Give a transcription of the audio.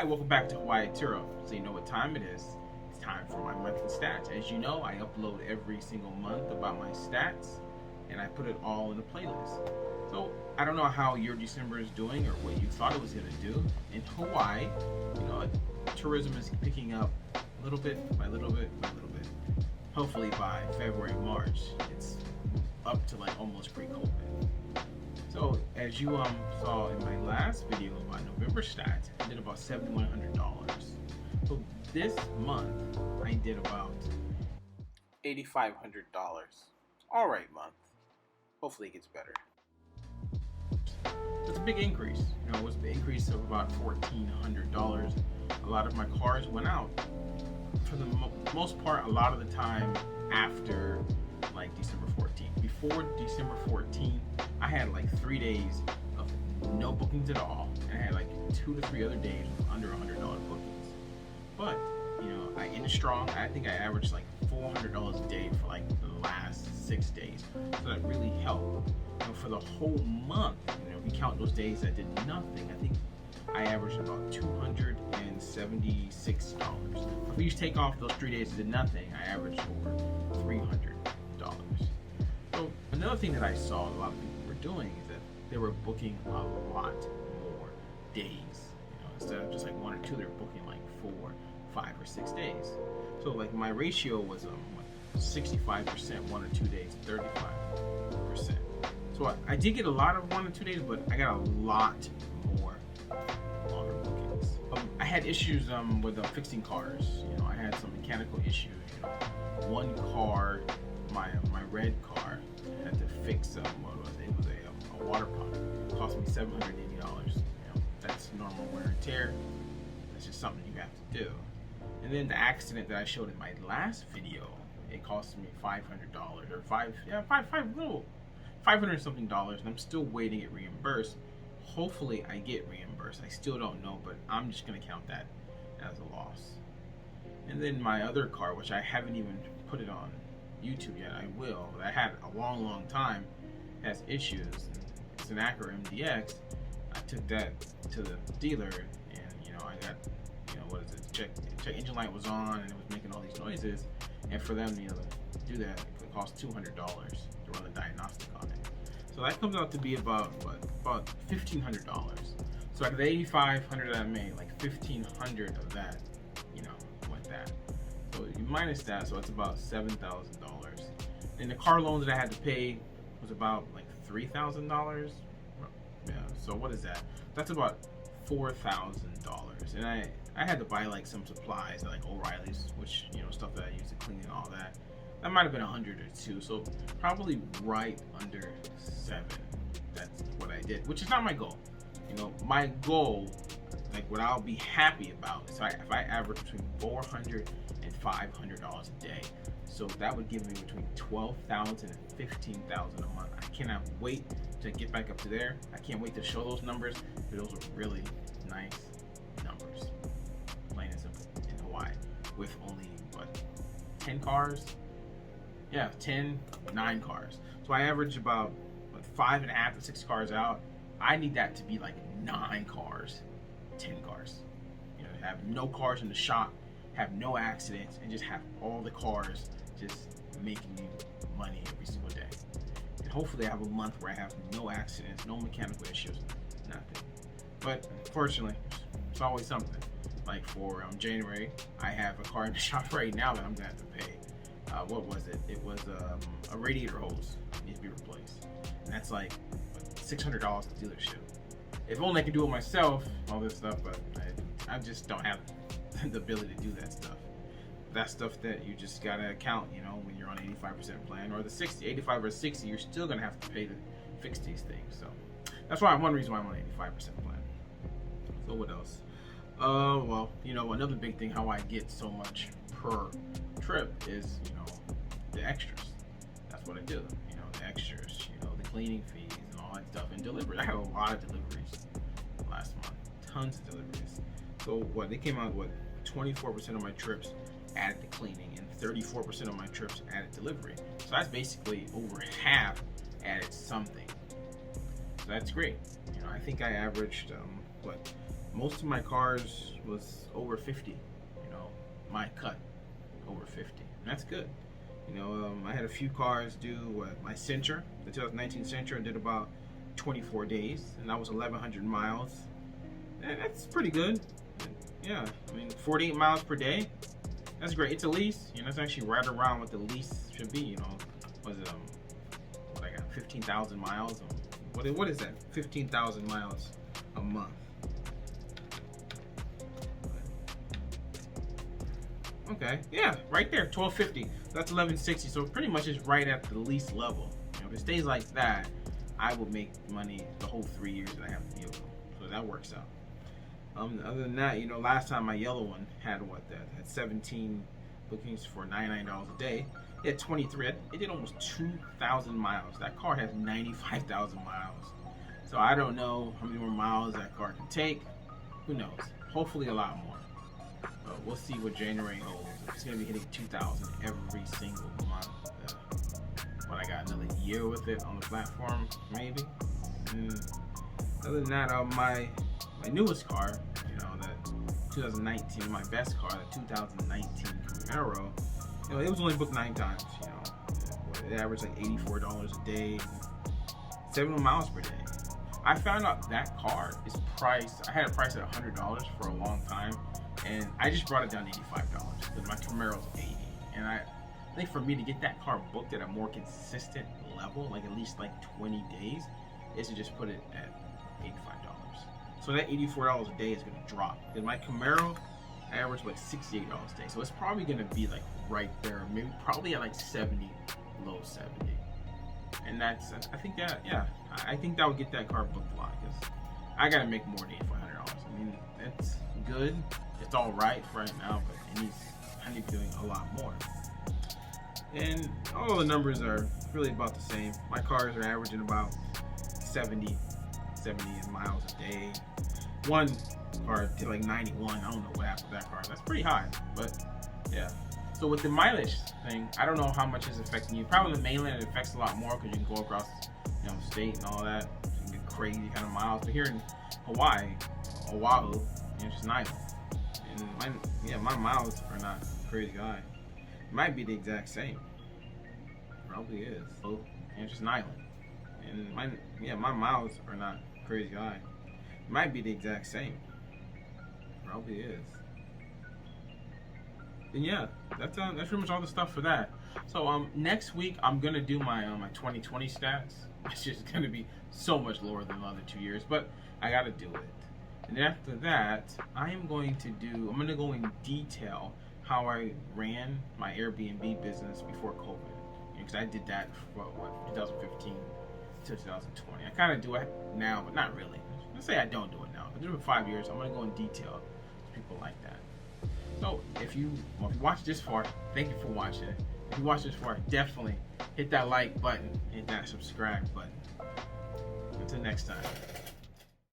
Hi, welcome back to Hawaii Turo. So you know what time it is. It's time for my monthly stats. As you know, I upload every single month about my stats, and I put it all in a playlist. So I don't know how your December is doing or what you thought it was going to do. In Hawaii, tourism is picking up little bit by little bit by little bit. Hopefully by February, March, it's up to like almost pre-COVID. So as you saw in my last video about November stats, I did about $7,100. So this month I did about $8,500. All right, month. Hopefully it gets better. It's a big increase. It was an increase of about $1,400. A lot of my cars went out. For the most part, a lot of the time after like December 14th. Before December 14th, I had like 3 days of no bookings at all, and I had like 2 to 3 other days with under $100 bookings. But I ended strong. I think I averaged like $400 a day for like the last 6 days, so that really helped. For the whole month, if you count those days that did nothing, I think I averaged about $276. If you take off those 3 days that did nothing, I averaged over $300. So another thing that I saw a lot of people were doing is that they were booking a lot more days. Instead of just like 1 or 2, they were booking like 4, 5, or 6 days. So like my ratio was 65% 1 or 2 days, 35%. So I did get a lot of 1 or 2 days, but I got a lot more longer bookings. I had issues with fixing cars. I had some mechanical issues. One car, my red car, had to fix what was it? It was a water pump. It cost me $780. That's normal wear and tear. That's just something you have to do. And then the accident that I showed in my last video, it cost me $500 or $500 something, and I'm still waiting to get reimbursed. Hopefully I get reimbursed. I still don't know, but I'm just gonna count that as a loss. And then my other car, which I haven't even put it on YouTube yet, I will. I had a long time, has issues. It's an Acura MDX. I took that to the dealer, and I got check engine light was on, and it was making all these noises. And for them to do that, it cost $200 to run the diagnostic on it. So that comes out to be about $1,500. So out of the $8,500 that I made, like $1,500 of that, went that. So you minus that, so it's about $7,000. And the car loans that I had to pay was about like $3,000. Yeah. So what is that? That's about $4,000. And I had to buy like some supplies like O'Reilly's, which stuff that I use to clean and all that. That might have been 100 or 2, so probably right under 7. That's what I did, which is not my goal. My goal, like what I'll be happy about, is if I average between $400 and $500 a day. So that would give me between $12,000 and $15,000 a month. I cannot wait to get back up to there. I can't wait to show those numbers. Those are really nice numbers, plain and simple, in Hawaii, with only 10 cars. Yeah, 9 cars. So I average about 5.5 to 6 cars out. I need that to be like 9 cars, 10 cars. Have no cars in the shop, have no accidents, and just have all the cars just making you money every single day. And hopefully I have a month where I have no accidents, no mechanical issues, nothing. But unfortunately, it's always something. Like for January, I have a car in the shop right now that I'm gonna have to pay. What was it? It was a radiator hose needs to be replaced, and that's like $600 at the dealership. If only I could do it myself, all this stuff, but I just don't have the ability to do that stuff. That's stuff that you just gotta count, when you're on 85% plan or the 60, 85 or 60, you're still gonna have to pay to fix these things. So that's one reason why I'm on 85% plan. So what else? Well, another big thing how I get so much per trip is, the extras. That's what I do. The extras, the cleaning fees and all that stuff, and delivery. I had a lot of deliveries last month, tons of deliveries. So they came out 24% of my trips added the cleaning, and 34% of my trips added delivery. So that's basically over half added something. So that's great. I think I averaged Most of my cars was over 50. You know, my cut over 50. And that's good. You know, I had a few cars do my Sentra, the 2019 Sentra, did about 24 days, and that was 1,100 miles. And that's pretty good. Yeah, I mean, 48 miles per day. That's great. It's a lease. You know, it's actually right around what the lease should be. You know, was it what I got 15,000 miles? What is that? 15,000 miles a month. Okay, yeah, right there, 1250. That's 1160. So pretty much it's right at the lease level. You know, if it stays like that, I will make money the whole 3 years that I have the vehicle. So that works out. Other than that, you know, last time my yellow one had had 17 bookings for $99 a day. It had 23. It did almost 2,000 miles. That car has 95,000 miles. So I don't know how many more miles that car can take. Who knows? Hopefully a lot more. But we'll see what January holds. If it's gonna be hitting 2,000 every single month. But I got another year with it on the platform, maybe. Other than that, my newest car, you know, the 2019, my best car, the 2019 Camaro, you know, it was only booked 9 times. You know, it averaged like $84 a day, 7 miles per day. I found out that car is priced. I had it priced at $100 for a long time, and I just brought it down to $85 because my Camaro's $80. And I think for me to get that car booked at a more consistent level, like at least like 20 days, is to just put it at $85. So that $84 a day is going to drop. Because my Camaro averaged like $68 a day. So it's probably going to be like right there, maybe probably at like 70, low 70. And that's, I think that, yeah, I think that would get that car booked a lot. Because I got to make more than $8,500. I mean, that's good. It's all right for right now, but I need to be doing a lot more. And all the numbers are really about the same. My cars are averaging about 70 miles a day. One car did like 91. I don't know what happened to that car. That's pretty high, but yeah. So with the mileage thing, I don't know how much it's affecting you. Probably the mainland it affects a lot more because you can go across, you know, state and all that. You can get crazy kind of miles. But here in Hawaii, Oahu, it's just an island. And my miles are not crazy high. It might be the exact same. Probably is. So it's just an island. And my miles are not crazy high. It might be the exact same. Probably is. And yeah, that's pretty much all the stuff for that. So next week I'm gonna do my 2020 stats. It's just gonna be so much lower than the other 2 years, but I gotta do it. And after that, I'm gonna go in detail how I ran my Airbnb business before COVID. Because I did that for 2015 to 2020. I kind of do it now, but not really. Let's say I don't do it now. I did it for 5 years. So I'm gonna go in detail to people like that. So if you watched this far, thank you for watching. If you watched this far, definitely hit that like button, hit that subscribe button. Until next time.